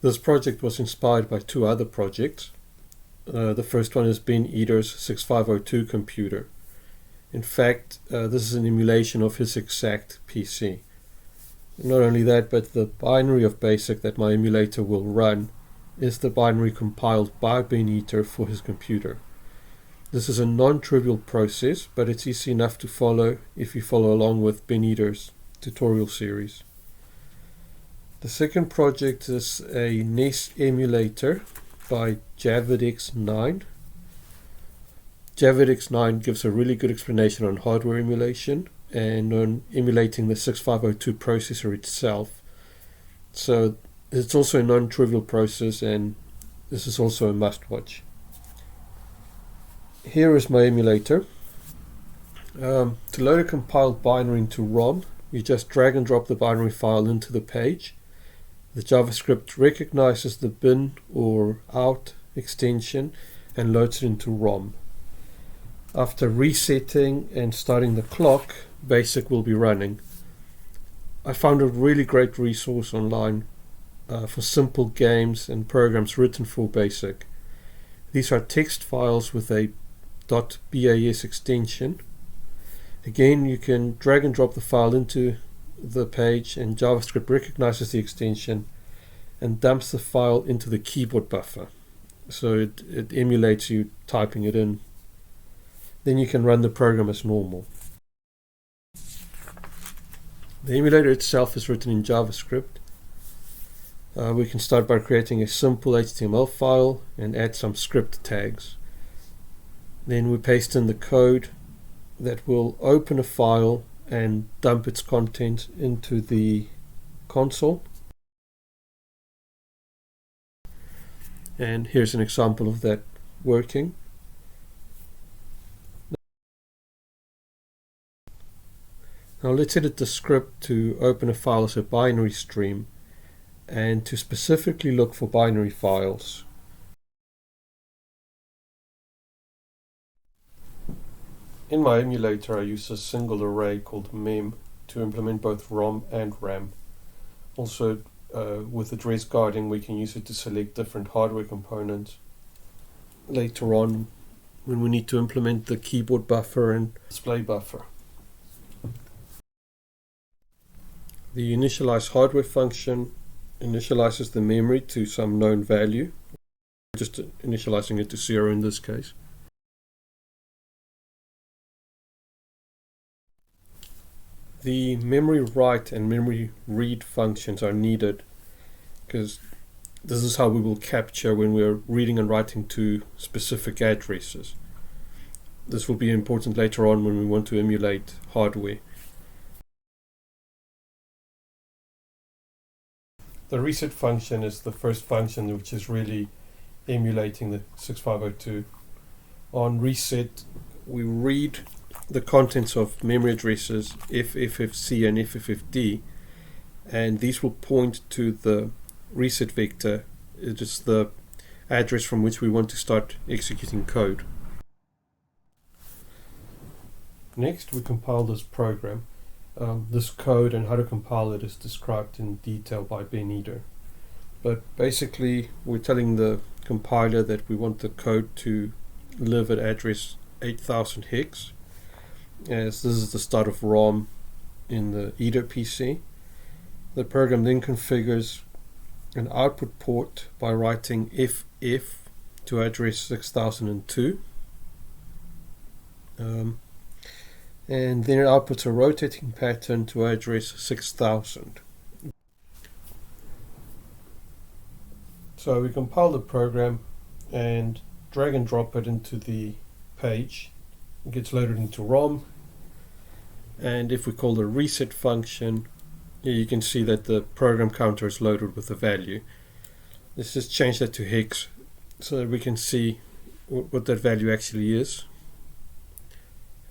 This project was inspired by two other projects. The first one is Ben Eater's 6502 computer. In fact, this is an emulation of his exact PC. Not only that, but the binary of BASIC that my emulator will run is the binary compiled by Ben Eater for his computer. This is a non-trivial process, but it's easy enough to follow if you follow along with Ben Eater's tutorial series. The second project is a NES emulator by JavaScript 9. JavaScript 9 gives a really good explanation on hardware emulation and on emulating the 6502 processor itself. So it's also a non-trivial process, and this is also a must-watch. Here is my emulator. To load a compiled binary into ROM, you just drag and drop the binary file into the page. The JavaScript recognizes the bin or out extension and loads it into ROM. After resetting and starting the clock, BASIC will be running. I found a really great resource online for simple games and programs written for BASIC. These are text files with a .bas extension. Again, you can drag and drop the file into the page, and JavaScript recognizes the extension and dumps the file into the keyboard buffer. So it emulates you typing it in. Then you can run the program as normal. The emulator itself is written in JavaScript. We can start by creating a simple HTML file and add some script tags. Then we paste in the code that will open a file and dump its contents into the console. And here's an example of that working. Now let's edit the script to open a file as a binary stream and to specifically look for binary files. In my emulator, I use a single array called mem to implement both ROM and RAM. Also, with address guarding, we can use it to select different hardware components. Later on, when we need to implement the keyboard buffer and display buffer. The initialize hardware function initializes the memory to some known value, just initializing it to 0 in this case. The memory write and memory read functions are needed because this is how we will capture when we're reading and writing to specific addresses. This will be important later on when we want to emulate hardware. The reset function is the first function which is really emulating the 6502. On reset, we read the contents of memory addresses FFFC and FFFD, and these will point to the reset vector. It is the address from which we want to start executing code. Next, we compile this program. This code and how to compile it is described in detail by Ben Eater. But basically, we're telling the compiler that we want the code to live at address 8000 hex, as this is the start of ROM in the Eater PC. The program then configures an output port by writing FF to address 6002. And then it outputs a rotating pattern to address 6000. So we compile the program and drag and drop it into the page. It gets loaded into ROM, and if we call the reset function, you can see that the program counter is loaded with a value. Let's just change that to hex so that we can see what that value actually is.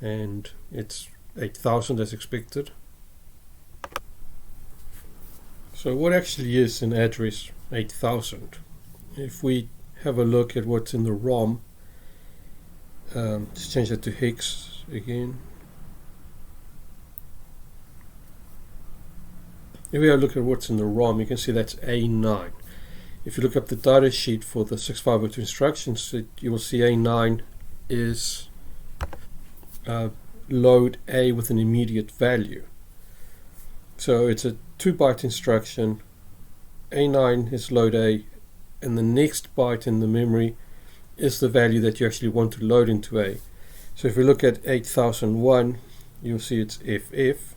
And it's 8000 as expected. So what actually is an address 8000? If we have a look at what's in the ROM, let's change that to hex again. If we have a look at what's in the ROM, you can see that's A9. if you look up the data sheet for the 6502 instructions, you will see A9 is load A with an immediate value. So it's a 2-byte instruction. A9 is load A, and the next byte in the memory is the value that you actually want to load into A. So if we look at 8001, you'll see it's FF.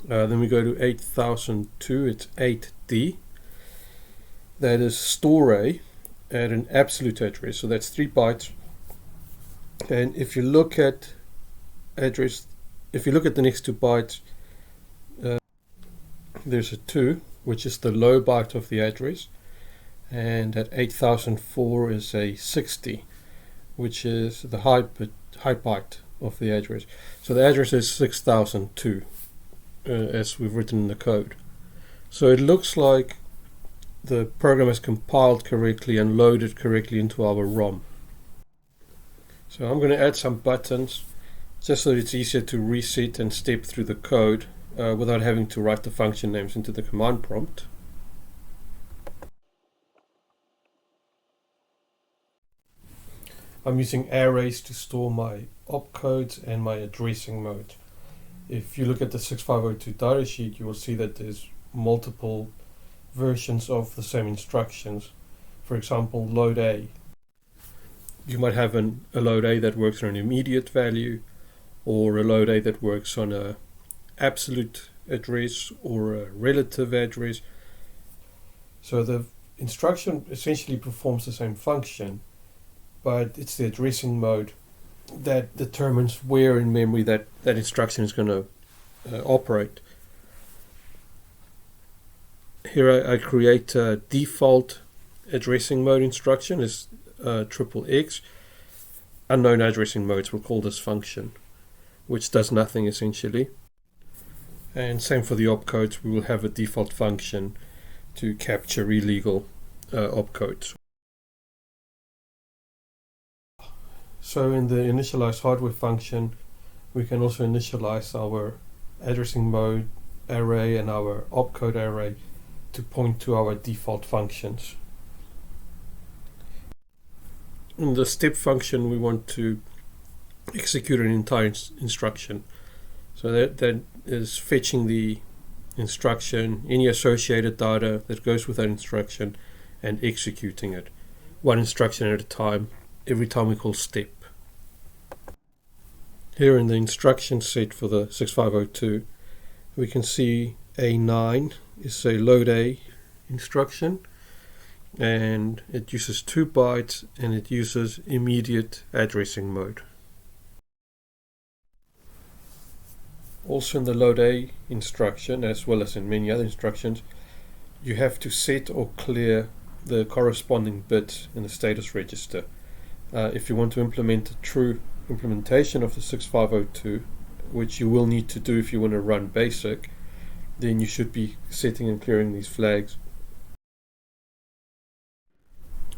Then we go to 8002, it's 8D. That is store A at an absolute address, so that's 3 bytes. And if you look at the next 2 bytes, there's a 2, which is the low byte of the address, and at 8004 is a 60, which is the high byte of the address. So the address is 6002, as we've written in the code. So it looks like the program has compiled correctly and loaded correctly into our ROM. So I'm going to add some buttons just so that it's easier to reset and step through the code without having to write the function names into the command prompt. I'm using arrays to store my opcodes and my addressing mode. If you look at the 6502 data sheet, you will see that there's multiple versions of the same instructions. For example, load A. You might have a load A that works on an immediate value, or a load A that works on a absolute address or a relative address. So the instruction essentially performs the same function, but it's the addressing mode that determines where in memory that instruction is going to operate. Here I create a default addressing mode instruction as XXX. Unknown addressing modes will call this function, which does nothing essentially. And same for the opcodes, we will have a default function to capture illegal opcodes. So in the initialize hardware function, we can also initialize our addressing mode array and our opcode array to point to our default functions. In the step function, we want to execute an entire instruction. So that is fetching the instruction, any associated data that goes with that instruction, and executing it, one instruction at a time, every time we call step. Here in the instruction set for the 6502, we can see A9 is a load A instruction, and it uses 2 bytes and it uses immediate addressing mode. Also in the load A instruction, as well as in many other instructions, you have to set or clear the corresponding bit in the status register. If you want to implement a true implementation of the 6502, which you will need to do if you want to run basic, then you should be setting and clearing these flags.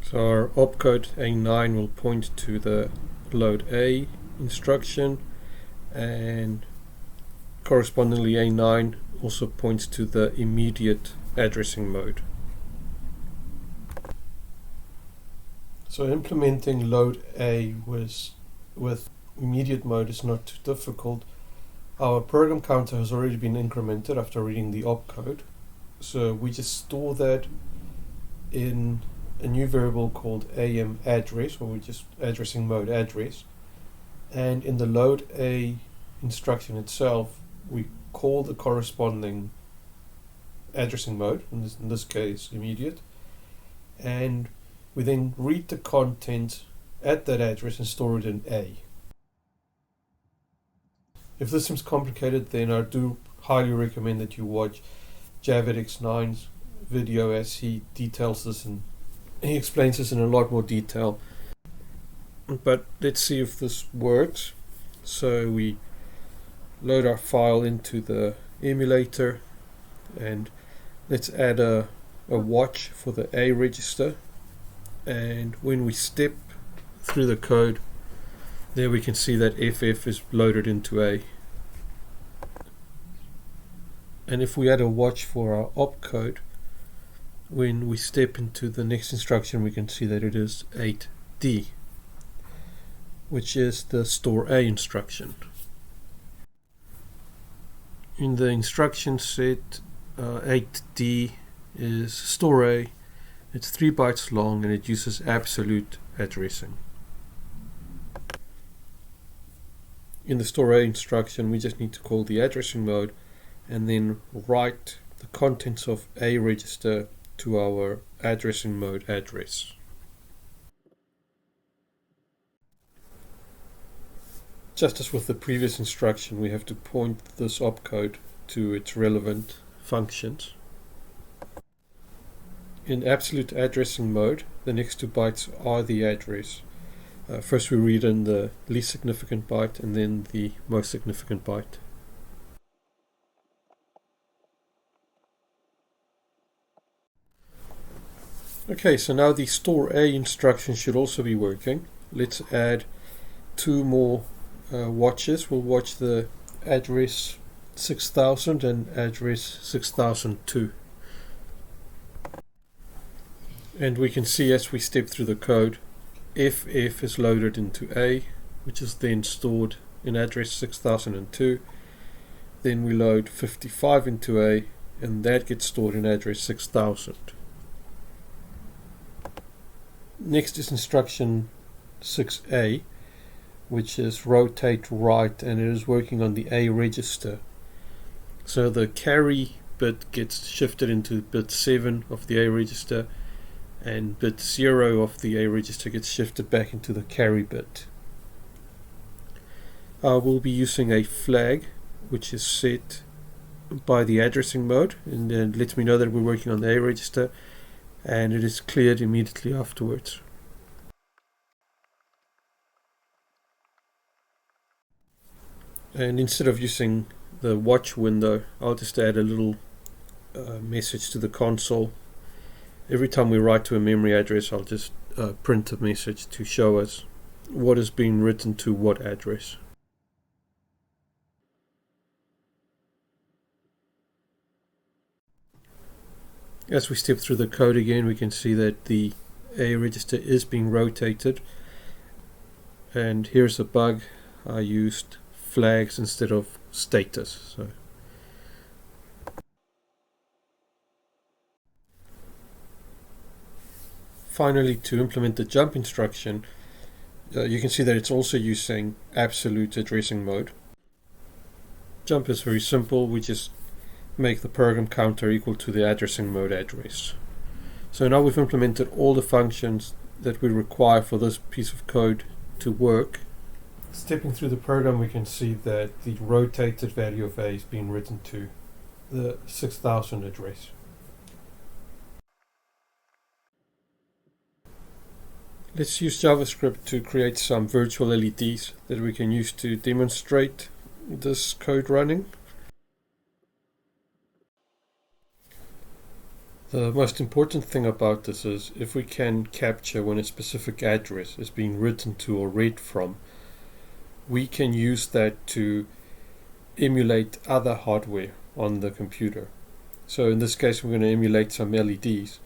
So our opcode A9 will point to the load A instruction, and correspondingly A9 also points to the immediate addressing mode. So implementing load A with immediate mode is not too difficult. Our program counter has already been incremented after reading the opcode, so we just store that in a new variable called am address, or we just addressing mode address, and in the load A instruction itself we call the corresponding addressing mode, in this case immediate, and we then read the content at that address and store it in A. If this seems complicated, then I do highly recommend that you watch JavaX9's video, as he details this and he explains this in a lot more detail. But let's see if this works. So we load our file into the emulator, and let's add a watch for the A register, and when we step through the code, there we can see that FF is loaded into A. And if we add a watch for our opcode, When we step into the next instruction, we can see that it is 8D, which is the store A instruction. In the instruction set, 8D is store A. It's 3 bytes long and it uses absolute addressing. In the store A instruction, we just need to call the addressing mode and then write the contents of A register to our addressing mode address. Just as with the previous instruction, we have to point this opcode to its relevant functions. In absolute addressing mode, the next 2 bytes are the address. First we read in the least significant byte and then the most significant byte. Okay, so now the store A instruction should also be working. Let's add 2 more watches. We'll watch the address 6000 and address 6002. And we can see as we step through the code, FF is loaded into A, which is then stored in address 6002. Then we load 55 into A, and that gets stored in address 6000. Next is instruction 6A, which is rotate right, and it is working on the A register. So the carry bit gets shifted into bit 7 of the A register, and bit 0 of the A register gets shifted back into the carry bit. We'll be using a flag which is set by the addressing mode, and then lets me know that we're working on the A register, and it is cleared immediately afterwards. And instead of using the watch window, I'll just add a little message to the console. Every time we write to a memory address, I'll just print a message to show us what is being written to what address. As we step through the code again, we can see that the A register is being rotated. And here's a bug. I used flags instead of status. Finally, to implement the jump instruction, you can see that it's also using absolute addressing mode. Jump is very simple. We just make the program counter equal to the addressing mode address. So now we've implemented all the functions that we require for this piece of code to work. Stepping through the program, we can see that the rotated value of A is being written to the 6000 address. Let's use JavaScript to create some virtual LEDs that we can use to demonstrate this code running. The most important thing about this is if we can capture when a specific address is being written to or read from, we can use that to emulate other hardware on the computer. So in this case, we're going to emulate some LEDs,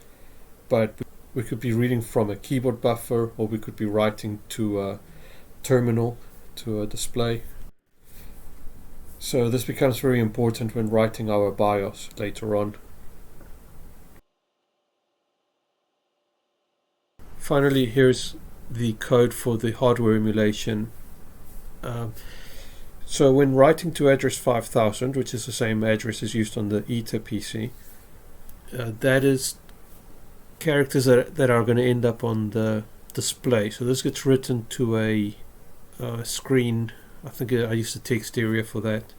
but we could be reading from a keyboard buffer, or we could be writing to a terminal, to a display. So this becomes very important when writing our BIOS later on. Finally, here's the code for the hardware emulation. So when writing to address 5000, which is the same address as used on the ETA PC, that is characters that are going to end up on the display. So this gets written to a screen. I think I used the text area for that.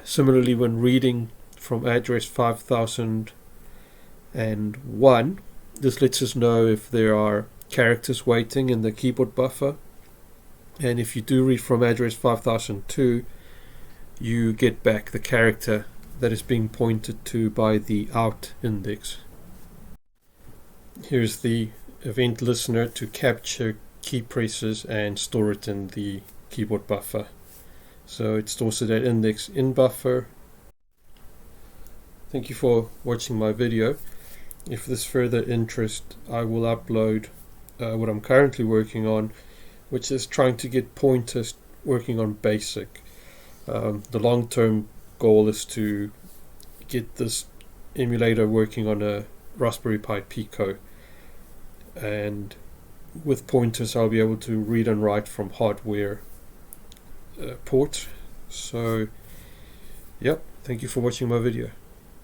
Similarly, when reading from address 5001, this lets us know if there are characters waiting in the keyboard buffer. And if you do read from address 5002, you get back the character that is being pointed to by the out index. Here's the event listener to capture key presses and store it in the keyboard buffer. So it stores it at index in buffer. Thank you for watching my video. If there's further interest, I will upload what I'm currently working on, which is trying to get pointers working on BASIC. The long-term goal is to get this emulator working on a Raspberry Pi Pico, and with pointers I'll be able to read and write from hardware ports. So yep, thank you for watching my video.